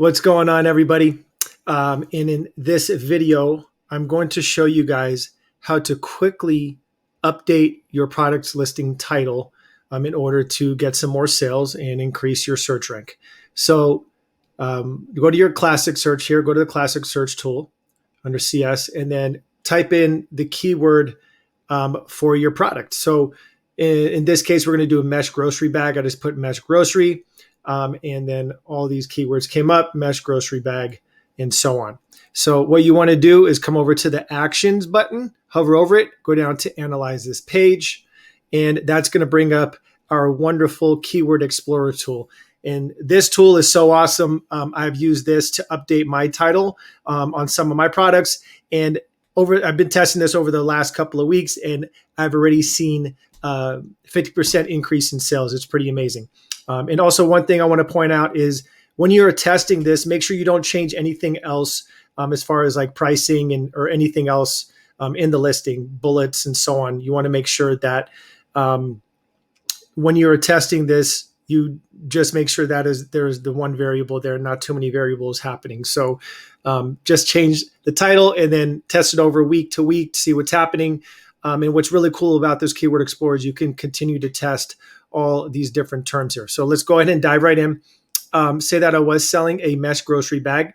What's going on, everybody? And in this video, I'm going to show you guys how to quickly update your product's listing title in order to get some more sales and increase your search rank. So go to your classic search here, go to the classic search tool under CS, and then type in the keyword for your product. So in this case, we're going to do a mesh grocery bag. I just put mesh grocery. And then all these keywords came up, mesh grocery bag, and so on. So what you want to do is come over to the actions button, hover over it, go down to analyze this page, and that's going to bring up our wonderful keyword explorer tool. And this tool is so awesome. I've used this to update my title on some of my products. And I've been testing this over the last couple of weeks, and I've already seen 50% increase in sales. It's pretty amazing. And also one thing I want to point out is when you're testing this, make sure you don't change anything else as far as like pricing or anything else in the listing, bullets and so on. You want to make sure that when you're testing this, you just make sure that there's the one variable there, not too many variables happening. So just change the title and then test it over week to week to see what's happening. And what's really cool about this Keyword Explorer is you can continue to test all these different terms here. So let's go ahead and dive right in. Say that I was selling a mesh grocery bag.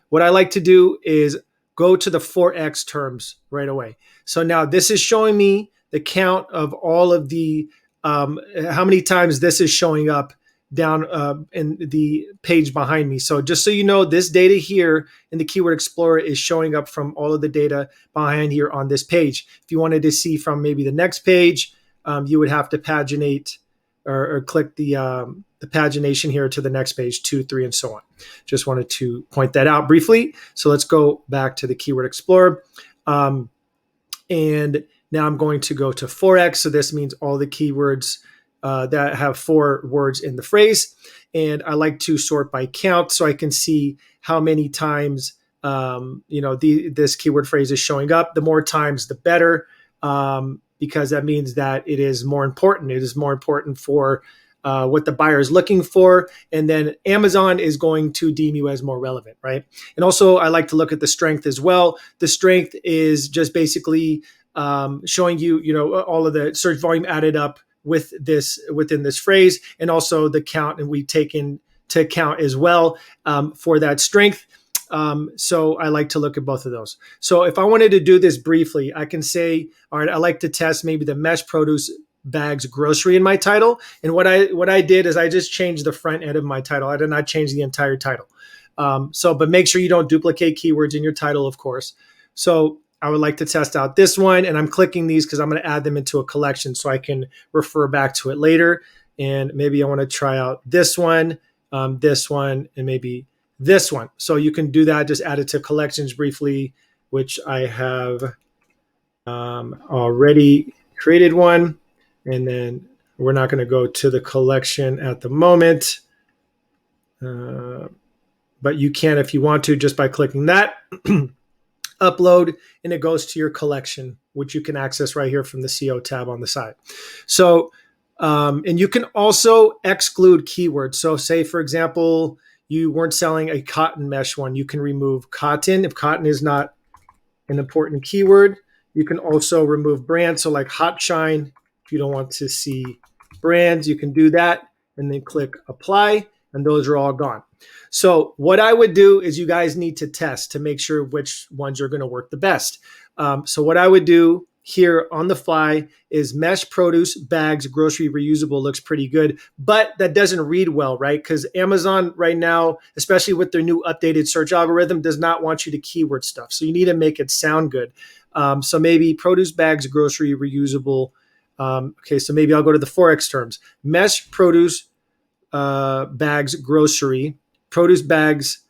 What I like to do is go to the 4X terms right away. So now this is showing me the count of all of the, how many times this is showing up down in the page behind me. So just so you know, this data here in the Keyword Explorer is showing up from all of the data behind here on this page. If you wanted to see from maybe the next page, you would have to paginate or click the pagination here to the next page, 2, 3, and so on. Just wanted to point that out briefly. So let's go back to the Keyword Explorer. And now I'm going to go to 4X. So this means all the keywords that have 4 words in the phrase. And I like to sort by count so I can see how many times this keyword phrase is showing up. The more times, the better. Because that means that it is more important. It is more important for what the buyer is looking for. And then Amazon is going to deem you as more relevant, right? And also I like to look at the strength as well. The strength is just basically showing you, all of the search volume added up with this within this phrase, and also the count, and we take into account as well for that strength. So I like to look at both of those. So if I wanted to do this briefly, I can say, all right, I like to test maybe the mesh produce bags grocery in my title. And what I did is I just changed the front end of my title. I did not change the entire title. But make sure you don't duplicate keywords in your title, of course. So I would like to test out this one, and I'm clicking these because I'm going to add them into a collection so I can refer back to it later. And maybe I want to try out this one, and maybe this one. So you can do that, just add it to collections briefly, which I have already created one. And then we're not going to go to the collection at the moment. But you can, if you want to, just by clicking that, upload, and it goes to your collection, which you can access right here from the CO tab on the side. So, and you can also exclude keywords. So say, for example, you weren't selling a cotton mesh one, you can remove cotton. If cotton is not an important keyword, you can also remove brands. So like Hot Shine, if you don't want to see brands, you can do that and then click apply, and those are all gone. So what I would do is you guys need to test to make sure which ones are going to work the best. So what I would do here on the fly is mesh produce bags grocery reusable looks pretty good, but that doesn't read well, right? Because Amazon right now, especially with their new updated search algorithm, does not want you to keyword stuff. So you need to make it sound good. So maybe produce bags grocery reusable. Okay, so maybe I'll go to the 4X terms. Mesh produce bags grocery, produce bags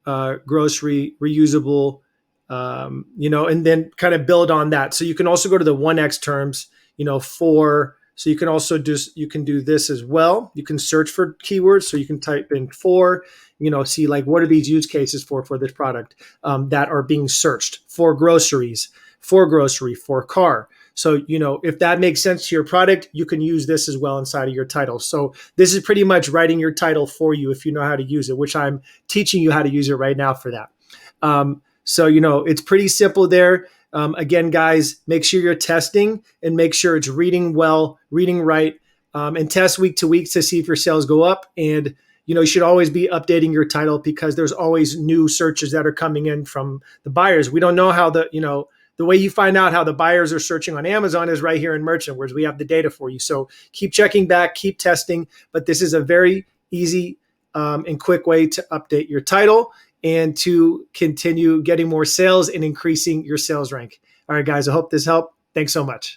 grocery reusable, and then kind of build on that. So you can also go to the 1X terms, so you can also you can do this as well. You can search for keywords. So you can type in for, see like, what are these use cases for this product that are being searched for groceries, for grocery, for car. So, if that makes sense to your product, you can use this as well inside of your title. So this is pretty much writing your title for you if you know how to use it, which I'm teaching you how to use it right now for that. So, it's pretty simple there. Again, guys, make sure you're testing and make sure it's reading well, reading right, and test week to week to see if your sales go up. And, you should always be updating your title because there's always new searches that are coming in from the buyers. We don't know how the way you find out how the buyers are searching on Amazon is right here in Merchant, where we have the data for you. So keep checking back, keep testing. But this is a very easy and quick way to update your title and to continue getting more sales and increasing your sales rank. All right, guys, I hope this helped. Thanks so much.